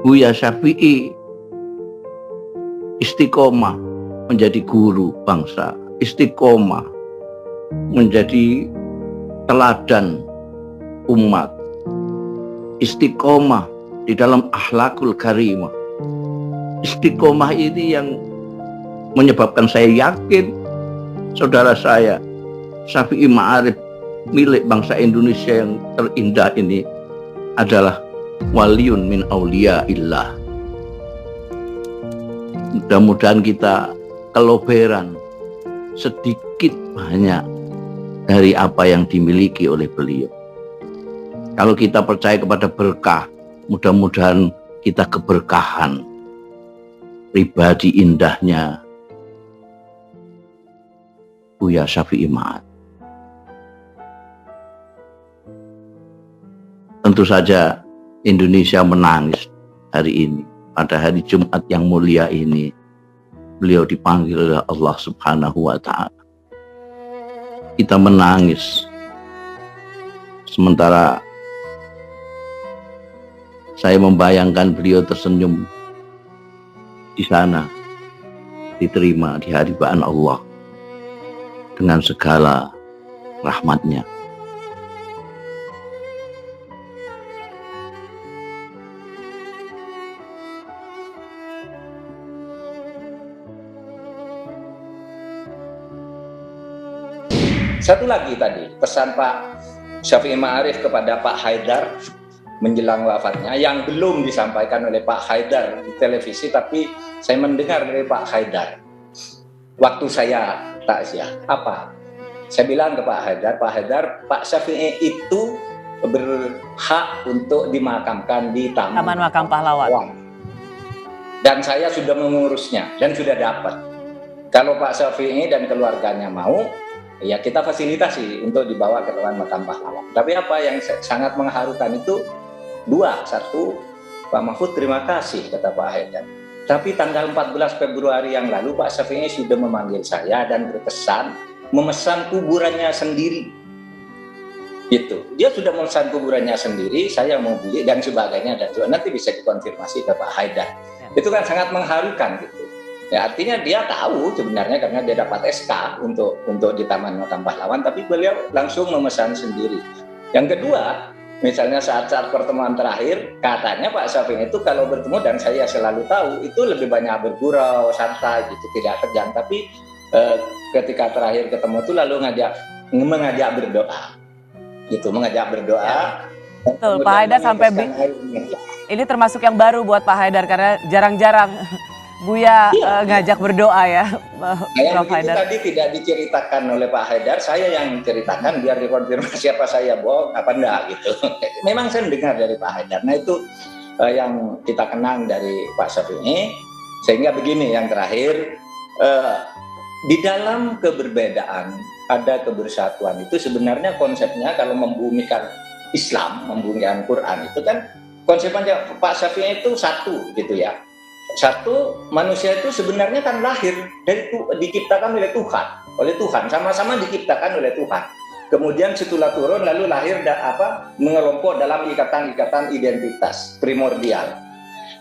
Buya Syafi'i istiqomah menjadi guru bangsa, istiqomah menjadi teladan umat, istiqomah di dalam akhlakul karimah. Istiqomah ini yang menyebabkan saya yakin saudara saya Syafi'i Ma'arif milik bangsa Indonesia yang terindah ini adalah waliun min auliyaillah. Mudah-mudahan kita keloberan sedikit banyak dari apa yang dimiliki oleh beliau. Kalau kita percaya kepada berkah, mudah-mudahan kita keberkahan pribadi indahnya Buya Syafi'i Ma'arif. Tentu saja Indonesia menangis hari ini. Pada hari Jumat yang mulia ini, beliau dipanggil oleh Allah Subhanahu wa Ta'ala. Kita menangis, sementara saya membayangkan beliau tersenyum di sana, diterima di hadipan Allah dengan segala rahmatnya. Satu lagi tadi, pesan Pak Syafi'i Ma'arif kepada Pak Haidar menjelang wafatnya yang belum disampaikan oleh Pak Haidar di televisi, tapi saya mendengar dari Pak Haidar waktu saya takziah. Apa? Saya bilang ke Pak Haidar, Pak Syafi'i itu berhak untuk dimakamkan di Taman Makam Pahlawan. Dan saya sudah mengurusnya dan sudah dapat. Kalau Pak Syafi'i dan keluarganya mau, ya kita fasilitasi untuk dibawa ke Taman Makam Pahlawan. Tapi apa yang sangat mengharukan itu dua. Satu, Pak Mahfud terima kasih kata Pak Haidar. Tapi tanggal 14 Februari yang lalu Pak Syafi'i sudah memanggil saya dan berpesan memesan kuburannya sendiri. Gitu. Dia sudah memesan kuburannya sendiri, saya mau beli dan sebagainya, dan nanti bisa dikonfirmasi ke Pak Haidar. Itu kan sangat mengharukan gitu. Ya, artinya dia tahu sebenarnya karena dia dapat SK untuk di Taman Makam Pahlawan, tapi beliau langsung memesan sendiri. Yang kedua, misalnya saat-saat pertemuan terakhir, katanya Pak Syafi'i itu kalau bertemu, dan saya selalu tahu, itu lebih banyak bergurau, santai gitu, tidak tegang. Tapi ketika terakhir ketemu itu lalu mengajak berdoa, gitu, mengajak berdoa. Betul, Pak Haidar sampai ini termasuk yang baru buat Pak Haidar karena jarang-jarang Buya ngajak berdoa ya, Prof. Haidar. Tadi tidak diceritakan oleh Pak Haidar, saya yang menceritakan biar dikonfirmasi apa saya bohong apa enggak gitu. Memang saya mendengar dari Pak Haidar. Nah itu yang kita kenang dari Pak Syafi'i. Sehingga begini yang terakhir, di dalam keberbedaan ada kebersatuan. Itu sebenarnya konsepnya kalau membumikan Islam, membumikan Quran itu kan konsepnya Pak Syafi'i itu satu gitu ya. Satu, manusia itu sebenarnya kan lahir dari diciptakan oleh Tuhan, sama-sama diciptakan oleh Tuhan. Kemudian setelah turun lalu lahir mengelompok dalam ikatan-ikatan identitas primordial.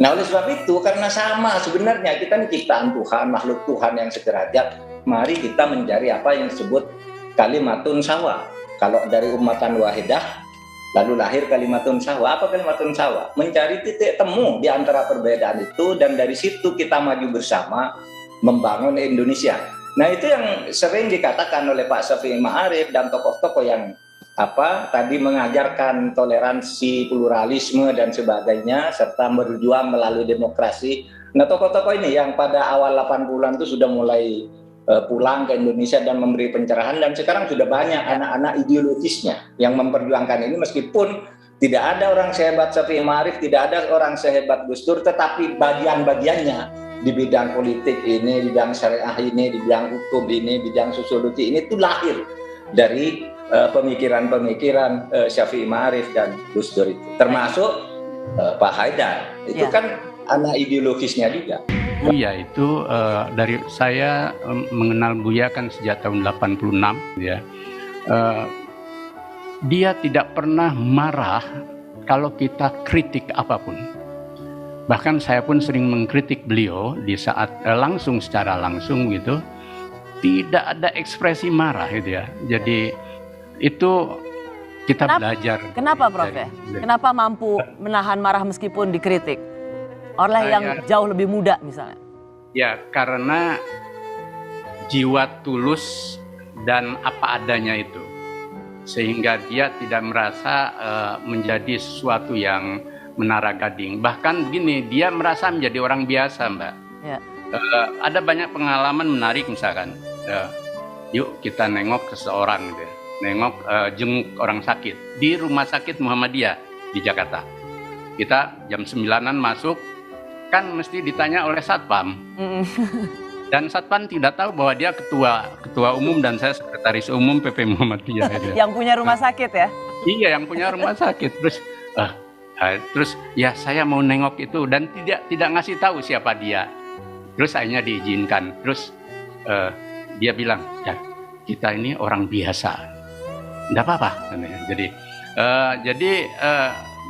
Nah oleh sebab itu karena sama sebenarnya kita ini ciptaan Tuhan, makhluk Tuhan yang sederajat, mari kita mencari apa yang disebut kalimatun sawa. Kalau dari ummatan wahidah lalu lahir kalimatun sawa. Apa kalimatun sawa? Mencari titik temu di antara perbedaan itu dan dari situ kita maju bersama membangun Indonesia. Nah itu yang sering dikatakan oleh Pak Syafi'i Ma'arif dan tokoh-tokoh yang tadi mengajarkan toleransi, pluralisme dan sebagainya serta berjuang melalui demokrasi. Nah tokoh-tokoh ini yang pada awal 80-an itu sudah mulai pulang ke Indonesia dan memberi pencerahan, dan sekarang sudah banyak anak-anak ideologisnya yang memperjuangkan ini, meskipun tidak ada orang sehebat Syafi'i Ma'arif, tidak ada orang sehebat Gus Dur, tetapi bagian-bagiannya di bidang politik ini, di bidang syariah ini, di bidang hukum ini, bidang sosiologi ini itu lahir dari pemikiran-pemikiran Syafi'i Ma'arif dan Gus Dur itu, termasuk Pak Haidar itu kan anak ideologisnya juga. Buya itu dari saya mengenal Buya kan sejak tahun 86 ya. Dia tidak pernah marah kalau kita kritik apapun. Bahkan saya pun sering mengkritik beliau di saat secara langsung gitu, tidak ada ekspresi marah gitu ya. Jadi itu kita belajar. Kenapa Prof ya? Kenapa mampu menahan marah meskipun dikritik oleh yang jauh lebih muda misalnya? Ya karena jiwa tulus dan apa adanya itu, sehingga dia tidak merasa menjadi sesuatu yang menara gading. Bahkan begini, dia merasa menjadi orang biasa, Mbak. Ya. Ada banyak pengalaman menarik misalkan, yuk kita nengok seseorang gitu, nengok jenguk orang sakit di rumah sakit Muhammadiyah di Jakarta. Kita jam 9-an masuk, kan mesti ditanya oleh satpam. Dan satpam tidak tahu bahwa dia ketua umum dan saya sekretaris umum PP Muhammadiyah. Yang punya rumah sakit ya? Iya, yang punya rumah sakit. Terus ya saya mau nengok itu dan tidak ngasih tahu siapa dia. Terus akhirnya diizinkan. Terus dia bilang, ya kita ini orang biasa, nggak apa-apa. Jadi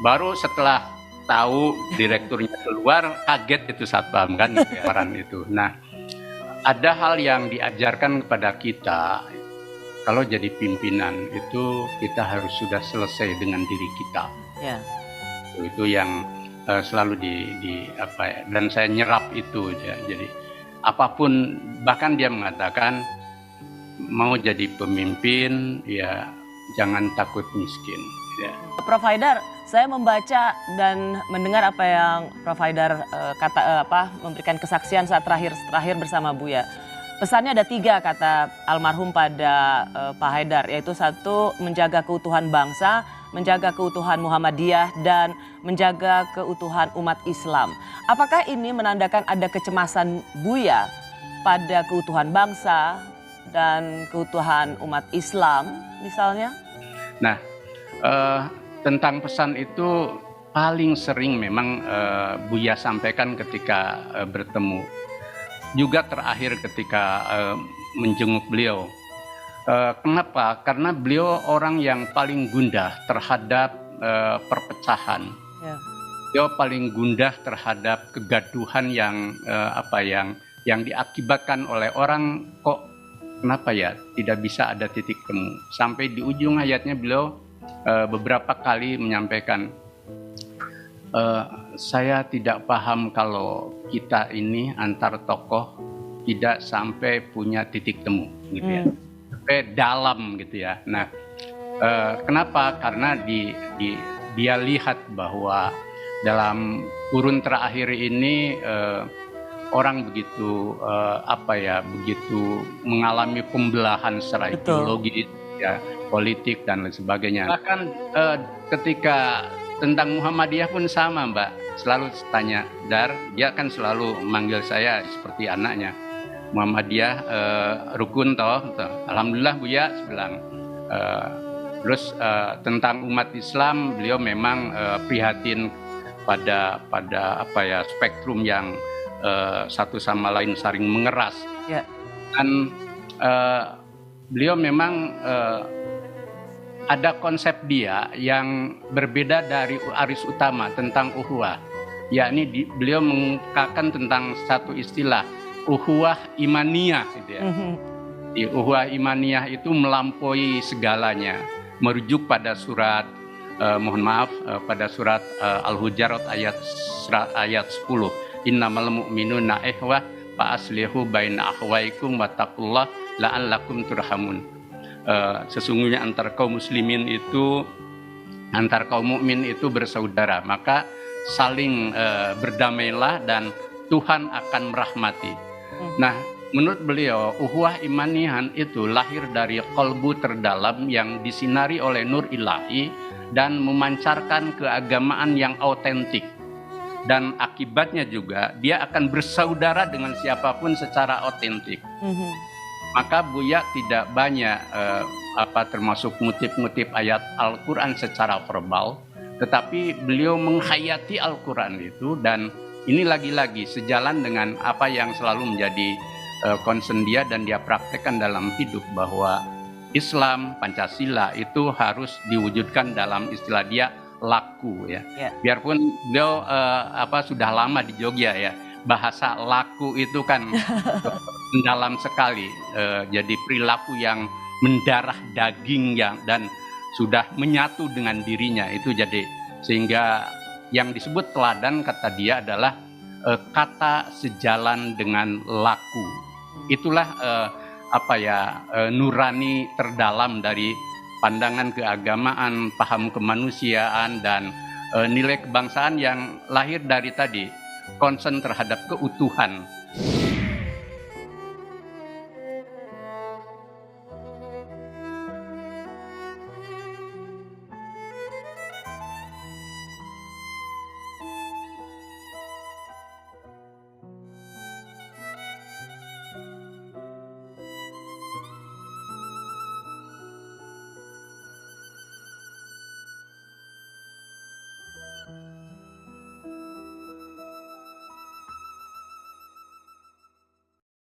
baru setelah tahu direkturnya keluar, kaget itu satpam kan peran itu. Nah, ada hal yang diajarkan kepada kita, kalau jadi pimpinan itu kita harus sudah selesai dengan diri kita. Ya. Itu yang selalu dan saya nyerap itu ya. Jadi apapun, bahkan dia mengatakan mau jadi pemimpin ya jangan takut miskin. Ya. Prof Haidar, saya membaca dan mendengar apa yang Prof Haidar memberikan kesaksian saat terakhir bersama Buya. Pesannya ada 3 kata almarhum pada Pak Haidar, yaitu 1, menjaga keutuhan bangsa, menjaga keutuhan Muhammadiyah, dan menjaga keutuhan umat Islam. Apakah ini menandakan ada kecemasan Buya pada keutuhan bangsa dan keutuhan umat Islam misalnya? Nah, tentang pesan itu paling sering memang Buya sampaikan ketika bertemu. Juga terakhir ketika menjenguk beliau. Kenapa? Karena beliau orang yang paling gundah terhadap perpecahan. Ya. Beliau paling gundah terhadap kegaduhan yang diakibatkan oleh orang kok kenapa ya tidak bisa ada titik temu. Sampai di ujung ayatnya beliau beberapa kali menyampaikan, saya tidak paham kalau kita ini antar tokoh tidak sampai punya titik temu gitu ya. Sampai dalam gitu ya. Nah, kenapa? Karena dia lihat bahwa dalam kurun terakhir ini orang begitu begitu mengalami pembelahan secara ideologis ya, politik dan lain sebagainya. Bahkan ketika tentang Muhammadiyah pun sama, Mbak. Selalu tanya, dia kan selalu manggil saya seperti anaknya. Muhammadiyah rukun toh. Alhamdulillah Buya bilang. Terus tentang umat Islam, beliau memang prihatin pada spektrum yang satu sama lain saling mengeras. Ya. Dan beliau memang ada konsep dia yang berbeda dari Aris Utama tentang ukhuwah, yakni beliau mengungkapkan tentang satu istilah ukhuwah imaniyah gitu ya. Di ukhuwah imaniyah itu melampaui segalanya, merujuk pada surat pada surat Al-Hujurat ayat 10. Innamal mu'minuna ikhwah fa aslihu baina akhwaikum wattaqullaha la'allakum turhamun. Sesungguhnya antar kaum muslimin itu, antar kaum mukmin itu bersaudara, maka saling berdamailah dan Tuhan akan merahmati. Nah, menurut beliau ukhuwah imanihan itu lahir dari qalbu terdalam yang disinari oleh nur ilahi dan memancarkan keagamaan yang autentik, dan akibatnya juga dia akan bersaudara dengan siapapun secara autentik. Maka Buya tidak banyak termasuk ngutip-ngutip ayat Al-Quran secara verbal, tetapi beliau menghayati Al-Quran itu, dan ini lagi-lagi sejalan dengan apa yang selalu menjadi concern dia dan dia praktekkan dalam hidup, bahwa Islam, Pancasila itu harus diwujudkan dalam istilah dia laku ya. Ya. Biarpun beliau sudah lama di Jogja ya, bahasa laku itu kan mendalam sekali. Jadi perilaku yang mendarah daging dan sudah menyatu dengan dirinya itu, jadi sehingga yang disebut teladan kata dia adalah kata sejalan dengan laku. Itulah nurani terdalam dari pandangan keagamaan, paham kemanusiaan, dan nilai kebangsaan yang lahir dari tadi concern terhadap keutuhan